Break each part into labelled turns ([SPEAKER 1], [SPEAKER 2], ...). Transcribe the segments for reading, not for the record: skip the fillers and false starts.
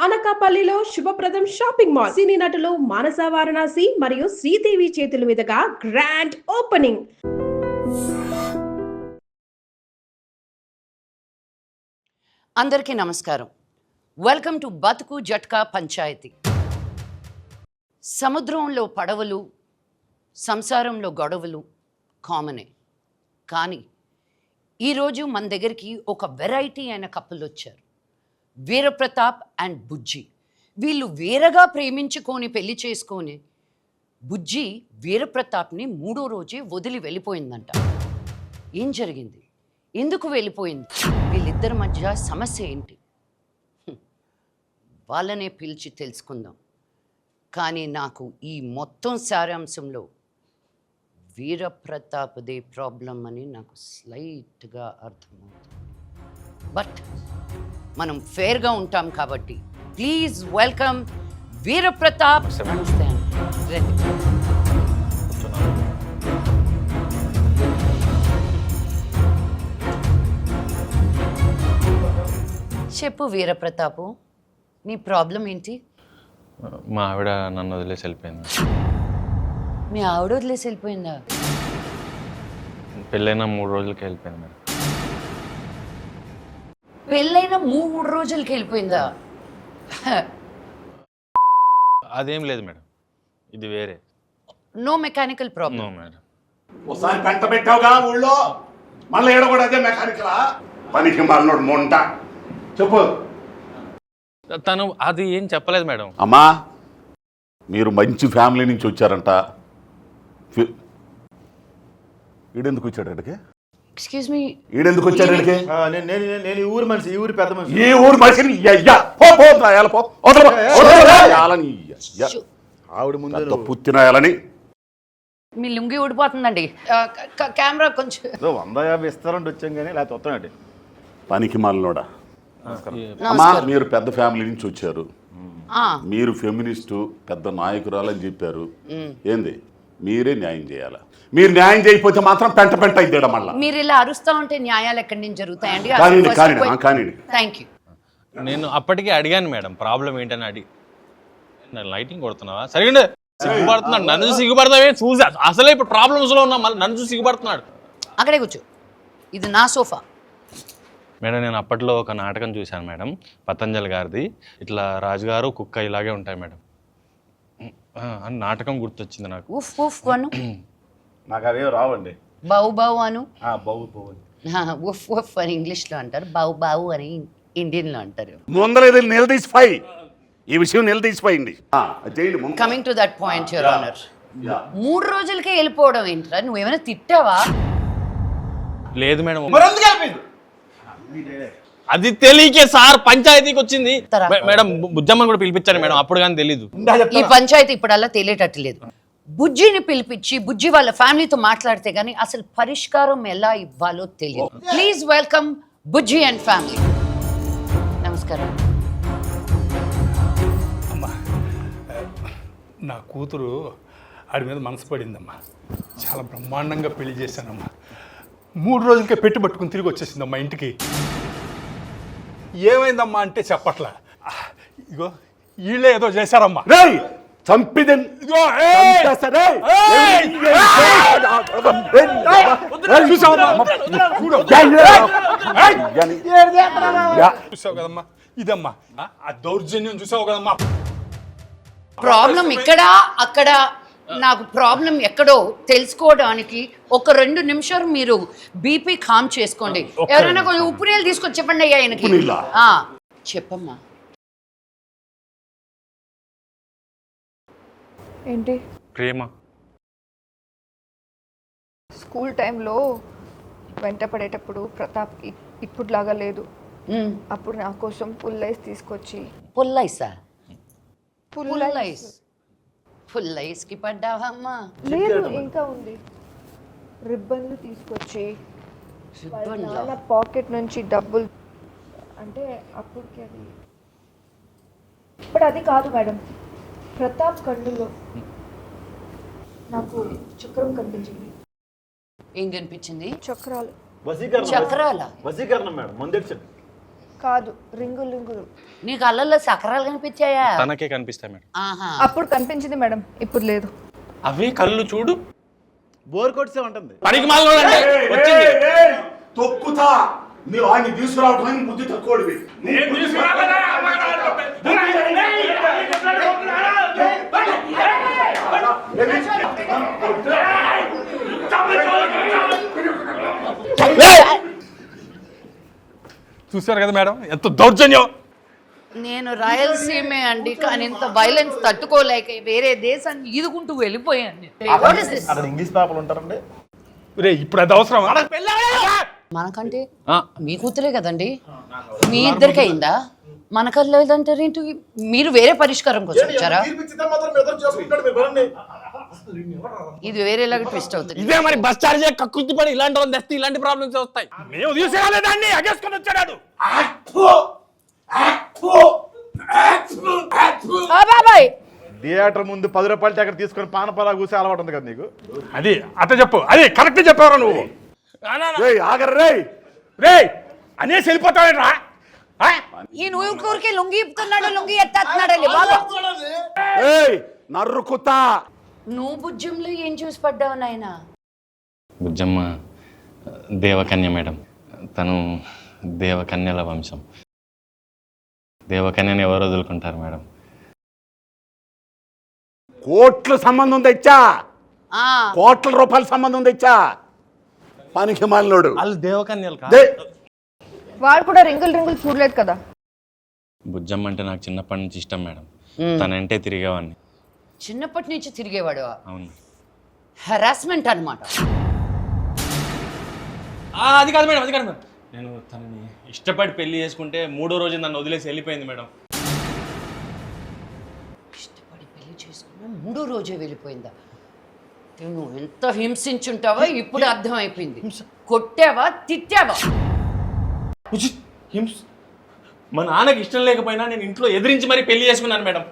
[SPEAKER 1] అనకాపల్లిలో శుభప్రదం shopping mall. సినీ నటులు మానస వారణాసి మరియు శ్రీదేవి చేతుల మీదుగా గ్రాండ్ ఓపెనింగ్.
[SPEAKER 2] అందరికీ నమస్కారం. వెల్కమ్ టు బతుకు జట్కా పంచాయతీ. సముద్రంలో పడవలు, సంసారంలో గొడవలు కామనే. కానీ ఈరోజు మన దగ్గరికి ఒక వెరైటీ అయిన కపుల్ వచ్చారు, వీరప్రతాప్ అండ్ బుజ్జి. వీళ్ళు వేరగా ప్రేమించుకొని పెళ్లి చేసుకొని బుజ్జి వీరప్రతాప్ని 3వ రోజే వదిలి వెళ్ళిపోయిందంట. ఏం జరిగింది, ఎందుకు వెళ్ళిపోయింది, వీళ్ళిద్దరి మధ్య సమస్య ఏంటి, వాళ్ళనే పిలిచి తెలుసుకుందాం. కానీ నాకు ఈ మొత్తం సారాంశంలో వీరప్రతాప్దే ప్రాబ్లం అని నాకు స్లైట్గా అర్థమవుతుంది. బట్ మనం ఫేర్గా ఉంటాం కాబట్టి ప్లీజ్ వెల్కమ్ వీరప్రతాప్. నమస్తే అండి. చెప్పు వీరప్రతాపు, నీ ప్రాబ్లం ఏంటి?
[SPEAKER 3] మా ఆవిడ నన్ను వదిలేసి వెళ్ళిపోయింది.
[SPEAKER 2] మీ ఆవిడ వదిలేసి వెళ్ళిపోయిందా?
[SPEAKER 3] పెళ్ళైన 3 రోజులకి వెళ్ళిపోయింది మేడం.
[SPEAKER 2] పెళ్ళైన 3 రోజులకి వెళ్ళిపోయిందా?
[SPEAKER 3] అదేం లేదు మేడం, ఇది వేరే.
[SPEAKER 2] No mechanical problem.
[SPEAKER 3] No madam.
[SPEAKER 4] ఒకసారి పెంట పెట్టావుగా ఊళ్ళో, మళ్ళీ ఏడ కూడా అదే మెకానికలా? పనికి మళ్ళీ మొంట చెప్పు.
[SPEAKER 3] తను అది ఏం చెప్పలేదు మేడం.
[SPEAKER 4] అమ్మా, మీరు మంచి ఫ్యామిలీ నుంచి వచ్చారంట. ఈడెందుకు వచ్చాడు ఇక్కడికి?
[SPEAKER 2] ఎక్స్క్యూజ్ మీ,
[SPEAKER 4] ఈడెందుకు వచ్చాడు ఇక్కడికి?
[SPEAKER 5] నేను ఈ ఊరు మనిషి, ఈ ఊరి పెద్ద మనిషి.
[SPEAKER 4] ఈ ఊరు మనిషిని
[SPEAKER 5] ఆవిడ ముందు
[SPEAKER 4] పుత్తినాయాలని
[SPEAKER 2] మీ లుంగి ఊడిపోతుందండి. కెమెరా కొంచెం
[SPEAKER 5] 150 ఇస్తారంటే వచ్చాం కానీ లేకపోతే వస్తానండి.
[SPEAKER 4] పనికి మాలినోడా. అమ్మా, మీరు పెద్ద ఫ్యామిలీ నుంచి వచ్చారు, మీరు ఫెమినిస్టు పెద్ద నాయకురాలని చెప్పారు. ఏంది, మీరే న్యాయం చేయాలా? మీరు న్యాయం చేయకపోతే మాత్రం పెంట పెంట ఇద్దాడు. మళ్ళీ
[SPEAKER 2] మీరు ఇలా అరుస్తా ఉంటే న్యాయాలు ఎక్కడి నుంచి జరుగుతాయండి? Thank you.
[SPEAKER 3] నేను అప్పటికే అడిగాను మేడం, ప్రాబ్లం ఏంటని అడిగి. లైటింగ్ కొడుతున్నావా? సరిగ్గా సిగ్గుపడుతున్నాడు, నన్ను చూసి సిగ్గుపడతావే. చూసా అసలే ఇప్పుడు ప్రాబ్లమ్స్లో ఉన్నా, మళ్ళీ నన్ను చూసి సిగ్గుపడుతున్నాడు.
[SPEAKER 2] అక్కడే కూర్చో, ఇది నా సోఫా.
[SPEAKER 3] మేడం, నేను అప్పట్లో ఒక నాటకం చూశాను మేడం, పతంజలి గారిది. ఇట్లా రాజుగారు కుక్క ఇలాగే ఉంటాయి మేడం అని నాటకం గుర్తొచ్చింది నాకు.
[SPEAKER 2] ఉఫ్ ఉఫ్ అను.
[SPEAKER 5] నాకు అవేం రావండి.
[SPEAKER 2] బావు బావు అను.
[SPEAKER 5] బావు బావు.
[SPEAKER 2] ఉఫ్ ఉఫ్ అని ఇంగ్లీష్లో అంటారు, బావు బావు అని ఇండియన్లో అంటారు.
[SPEAKER 4] ముందర నిలదీసిపోయి ఈ విషయం నిలదీసిపోయింది.
[SPEAKER 2] Coming to that point your honour, 3 రోజులకే వెళ్ళిపోవడం ఏంట్రా? నువ్వేమైనా తిట్టావా?
[SPEAKER 3] లేదు మేడం, అది తెలియకే సార్ పంచాయతీకి వచ్చింది మేడం. బుజ్జమ్మని కూడా పిలిపించాను మేడం, అప్పుడు కానీ తెలీదు.
[SPEAKER 2] ఈ పంచాయతీ ఇప్పుడల్లా తెలియటట్టు లేదు. బుజ్జిని పిలిపించి బుజ్జి వాళ్ళ ఫ్యామిలీతో మాట్లాడితే గానీ అసలు పరిష్కారం ఎలా ఇవ్వాలో తెలియదు. Please welcome Bujji and family. నమస్కారం.
[SPEAKER 6] అమ్మా, నా కూతురు ఆడి మీద మనసు పడిందమ్మా. చాలా బ్రహ్మాండంగా పెళ్లి చేశానమ్మా. 3 రోజులకే పెట్టి పట్టుకుని తిరిగి వచ్చేసిందమ్మా ఇంటికి. ఏమైందమ్మా అంటే చెప్పట్లా. ఇగో వీళ్ళే ఏదో చేశారమ్మా.
[SPEAKER 4] చంపిదని
[SPEAKER 6] చూసావు కదమ్మా, ఇదమ్మా ఆ దౌర్జన్యం చూసావు కదమ్మా.
[SPEAKER 2] ప్రాబ్లం ఇక్కడ అక్కడ, నాకు ప్రాబ్లం ఎక్కడో తెలుసుకోవడానికి ఒక 2 నిమిషాలు మీరు బీపీ కామ్ చేసుకోండి. ఎవరైనా కొంచెం ఉప్పు నీళ్ళు తీసుకొచ్చి చెప్పండి అయ్యా ఆయనకి. చెప్పమ్మా.
[SPEAKER 7] ఏంటి?
[SPEAKER 3] ప్రేమ.
[SPEAKER 7] స్కూల్ టైంలో వెంట పడేటప్పుడు ప్రతాప్ ఇప్పుడులాగా లేదు. అప్పుడు నా కోసం పుల్లైస్ తీసుకొచ్చి.
[SPEAKER 2] పుల్లైసా? పుల్లైస్కి పడ్డావమ్మా?
[SPEAKER 7] లేదు, ఇంకా ఉంది. రిబ్బన్లు తీసుకొచ్చి నా పాకెట్ నుంచి డబ్బులు, అంటే అప్పటికి అది. బట్ అది కాదు మేడం, ప్రతాప్ కళ్ళులో నాకు చక్రం కనిపించింది.
[SPEAKER 2] ఏం కనిపించింది?
[SPEAKER 7] చక్రాలు.
[SPEAKER 5] వసీకరణ.
[SPEAKER 2] చక్రాల?
[SPEAKER 5] వసీకరణ మేడం, మందిర్చండి.
[SPEAKER 7] కాదు, రింగులు రింగులు.
[SPEAKER 2] నీ కళ్ళల్లో సకరాలు కనిపించాయా?
[SPEAKER 3] తనకే కనిపిస్తాయి మేడం.
[SPEAKER 2] ఆహా.
[SPEAKER 7] అప్పుడు కనిపించింది మేడం, ఇప్పుడు లేదు.
[SPEAKER 3] అవి కళ్ళు చూడు
[SPEAKER 5] బోర్ కొట్సే ఉంటుంది.
[SPEAKER 3] పనికి మాలిన వాడు అంటే వచ్చింది.
[SPEAKER 4] తొక్కుతా నువ్వు ఆయన్ని తీసుకురావడానికి బుద్ధి తక్కువడివి.
[SPEAKER 6] చూశారు కదా మేడం ఎంత దౌర్జన్యం.
[SPEAKER 2] నేను రాయలసీమే అండి, కానీ ఇంత వైలెన్స్ తట్టుకోలేక వేరే దేశాన్ని ఈదుకుంటూ వెళ్ళిపోయాను. What is this?
[SPEAKER 5] అక్కడ ఇంగ్లీష్ పేపర్లు ఉంటారండి.
[SPEAKER 6] రే ఇప్పుడు అది అవసరం?
[SPEAKER 2] మనకంటే మీ కూతురే కదండి, మీ ఇద్దరికి అయిందా? మనకల్లా లేదంటారు ఏంటి? మీరు వేరే పరిష్కారం కోసం వచ్చారా? ఇది వేరేలాగా ట్విస్ట్ అవుతుంది.
[SPEAKER 3] ఇదే మరి బస్ చార్జ్ కక్కుర్తి పడి ఇలాంటి వాళ్ళు తెస్తే ఇలాంటి ప్రాబ్లమ్స్ వస్తాయి.
[SPEAKER 6] మేము తీసుకురాలేదాన్ని అగేసుకొని వచ్చాడు.
[SPEAKER 7] బాబాయ్,
[SPEAKER 5] థియేటర్ ముందు 10 రూపాయలు అక్కడ తీసుకొని పానపాలా కూసే అలవాటు ఉంది కదా నీకు.
[SPEAKER 6] అది అట్ట చెప్పు, అది కరెక్ట్ చెప్పారా నువ్వు?
[SPEAKER 4] ఆగర్రే
[SPEAKER 6] రే అనేసి వెళ్ళిపోతావేట్రా?
[SPEAKER 2] ఈ ఊరికే లొంగి ఇప్పుతున్నాడు, లొంగి ఎత్తేస్తున్నాడు బాబా.
[SPEAKER 4] నర్రుకుతా.
[SPEAKER 2] నువ్వు బుజ్జంలో ఏం చూసి పడ్డావు నాయన?
[SPEAKER 3] బుజ్జమ్మ దేవకన్య మేడం, తను దేవకన్యల వంశం. దేవకన్యని ఎవరు వదులుకుంటారు మేడం?
[SPEAKER 4] కోట్ల సంబంధం తెచ్చా, కోట్ల రూపాయల సంబంధం తెచ్చా. పనికి మాలినోడు.
[SPEAKER 3] వాళ్ళు దేవకన్యలు కాదు.
[SPEAKER 7] వాడు కూడా రింగులు రింగులు చూడలేదు కదా.
[SPEAKER 3] బుజ్జమ్మ అంటే నాకు చిన్నప్పటి నుంచి ఇష్టం మేడం. తనంటే తిరిగేవాడిని.
[SPEAKER 2] చిన్నప్పటి నుంచి తిరిగేవాడు.
[SPEAKER 3] అవును.
[SPEAKER 2] హెరాస్మెంట్ అనమాట.
[SPEAKER 3] అది కాదు మేడం, అది కాదు మేడం. నేను తనని ఇష్టపడి పెళ్లి చేసుకుంటే 3వ రోజు నన్ను వదిలేసి వెళ్ళిపోయింది మేడం.
[SPEAKER 2] ఇష్టపడి పెళ్లి చేసుకున్నా 3వ రోజే వెళ్ళిపోయిందా? నువ్వు ఎంత హింసించుంటావో ఇప్పుడు అర్థమైపోయింది. కొట్టావా, తిట్టావా?
[SPEAKER 3] మా నాన్నకి ఇష్టం లేకపోయినా నేను ఇంట్లో ఎదిరించి మరీ పెళ్లి చేసుకున్నాను మేడం.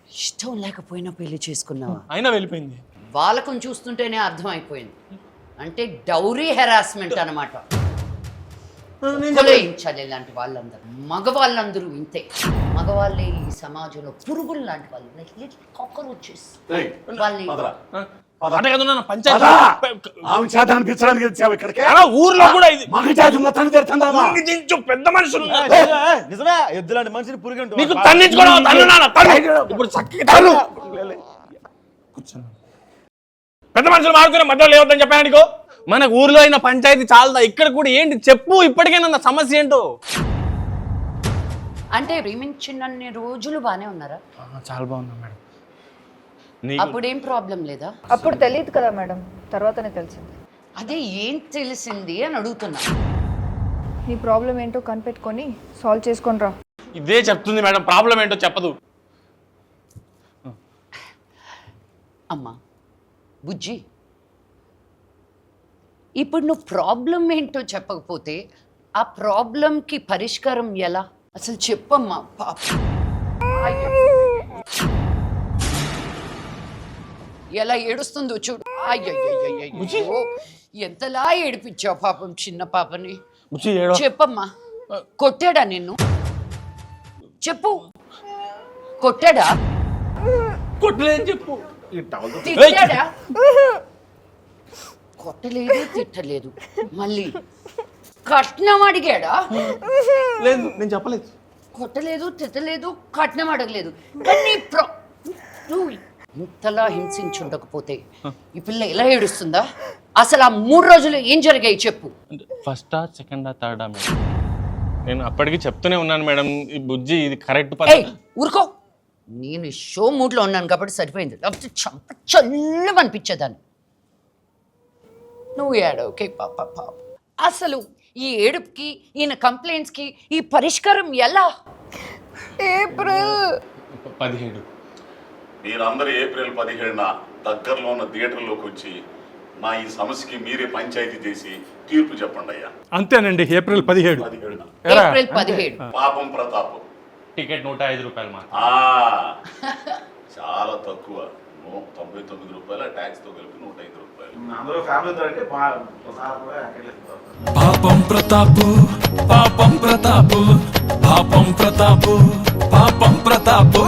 [SPEAKER 2] ఇష్టం లేకపోయినా పెళ్లి చేసుకున్నావా?
[SPEAKER 3] అయినా వెళ్ళిపోయింది.
[SPEAKER 2] వాళ్ళకం చూస్తుంటేనే అర్థమైపోయింది. అంటే డౌరీ హెరాస్మెంట్ అనమాట. కొలయించాలి ఇలాంటి వాళ్ళందరూ. మగవాళ్ళందరూ ఇంతే. మగవాళ్ళే ఈ సమాజంలో పురుగులు లాంటి వాళ్ళు. కాక్రోచెస్. వాళ్ళని
[SPEAKER 3] ఊర్లో కూడా ఇది పెద్ద మనుషులు
[SPEAKER 5] నిజమే, ఎద్దులాంటి మనిషిని పురుగు
[SPEAKER 3] నీకు తన్నించుకోవడం ఇప్పుడు పెద్ద మనుషులు మాడుకునే మధ్యలో లేవద్దని చెప్పాను నీకు. మనకు ఊర్లో అయిన పంచాయతీ చాలదా? ఇక్కడ కూడా ఏంటి చెప్పు, ఇప్పటికైనా సమస్య ఏంటో.
[SPEAKER 2] అంటే ప్రేమించినన్ని రోజులు బానే ఉన్నారా?
[SPEAKER 3] చాలా బాగున్నా మేడం.
[SPEAKER 2] అప్పుడేం ప్రాబ్లం లేదా?
[SPEAKER 7] అప్పుడు తెలియదు కదా మేడం, తర్వాతనే తెలిసింది.
[SPEAKER 2] అదే ఏం తెలిసింది అని అడుగుతున్నా.
[SPEAKER 7] నీ ప్రాబ్లం ఏంటో కనిపెట్టుకొని సాల్వ్ చేసుకొని రా.
[SPEAKER 3] ఇదే చెప్తుంది మేడం, ప్రాబ్లం ఏంటో చెప్పదు.
[SPEAKER 2] అమ్మా బుజ్జి, ఇప్పుడు నువ్వు ప్రాబ్లం ఏంటో చెప్పకపోతే ఆ ప్రాబ్లంకి పరిష్కారం ఎలా? అసలు చెప్పమ్మా. పాప ఎలా ఏడుస్తుందో చూడు. అయ్యో, ఎంతలా ఏడిపించావు పాపం చిన్న పాపని. చెప్పమ్మా, కొట్టాడా నిన్ను? చెప్పు, కొట్టాడా?
[SPEAKER 3] కొట్టలేదని చెప్పు.
[SPEAKER 2] తిట్టాడా? కొట్టలేదు, తిట్టలేదు. మళ్ళీ కట్నం అడిగాడా?
[SPEAKER 3] లేదు, నేను చెప్పలేదు.
[SPEAKER 2] కొట్టలేదు, తిట్టలేదు, కట్నం అడగలేదు. కానీ నువ్వు ఇంతలా హింసించుండకపోతే ఈ పిల్ల ఎలా ఏడుస్తుందా? అసలు ఆ 3 రోజులు ఏం జరిగాయి చెప్పు.
[SPEAKER 3] ఫస్టా, సెకండా, థర్డా మేడం? నేను అప్పటికి చెప్తూనే ఉన్నాను మేడం, ఈ బుజ్జి ఇది కరెక్ట్.
[SPEAKER 2] ఊరుకో, నేను షో మూడ్లో ఉన్నాను కాబట్టి సరిపోయింది. లేకపోతే చంప చల్లం అనిపించేదాన్ని. నువ్వు ఏడవకే పాప. అసలు ఈ ఏడుపుకి, ఈయన కంప్లైంట్స్కి ఈ పరిష్కారం ఎలా?
[SPEAKER 7] ఏప్రిల్
[SPEAKER 3] 17.
[SPEAKER 4] మీరందరూ ఏప్రిల్ 17న దగ్గరలో ఉన్న థియేటర్లోకి వచ్చి నా ఈ సమస్యకి మీరే పంచాయతీ చేసి తీర్పు చెప్పండి అయ్యా.
[SPEAKER 6] అంతేనండి, ఏప్రిల్ 17.
[SPEAKER 2] ఏప్రిల్ 17.
[SPEAKER 4] పాపం ప్రతాప్
[SPEAKER 3] టికెట్ 105 రూపాయలు మాత్రం.
[SPEAKER 4] చాలా తక్కువ. 99 రూపాయలు ట్యాక్స్తో కలిపి 105 రూపాయలు.
[SPEAKER 5] అందరూ ఫ్యామిలీతో అంటే ఒకసారి కూడా ఎక్కడలేదు.
[SPEAKER 8] పాపం ప్రతాపు పాపం ప్రతాపు పాపం ప్రతాపు పాపం ప్రతాపు